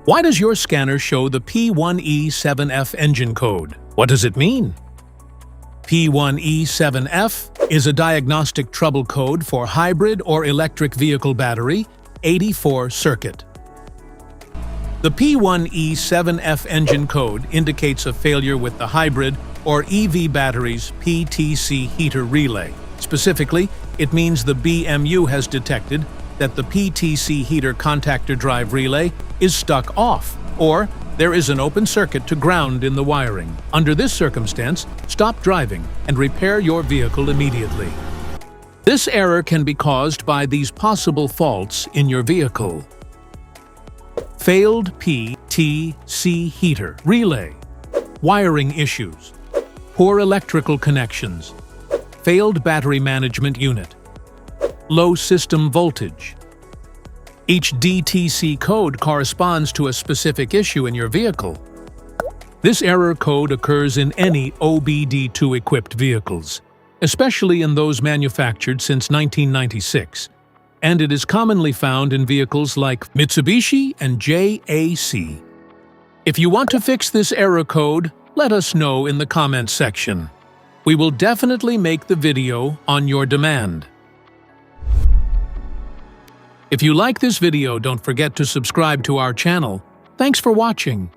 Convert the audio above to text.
Why does your scanner show the P1E7F engine code? What does it mean? P1E7F is a diagnostic trouble code for hybrid or electric vehicle battery 84 circuit. The P1E7F engine code indicates a failure with the hybrid or EV battery's PTC heater relay. Specifically, it means the BMU has detected that the PTC heater contactor drive relay is stuck off, or there is an open circuit to ground in the wiring. Under this circumstance, stop driving and repair your vehicle immediately. This error can be caused by these possible faults in your vehicle. Failed PTC heater relay, wiring issues, poor electrical connections, failed battery management unit, low system voltage. Each DTC code corresponds to a specific issue in your vehicle. This error code occurs in any OBD2 equipped vehicles, especially in those manufactured since 1996, and it is commonly found in vehicles like Mitsubishi and JAC. If you want to fix this error code, let us know in the comments section. We will definitely make the video on your demand. If you like this video, don't forget to subscribe to our channel. Thanks for watching.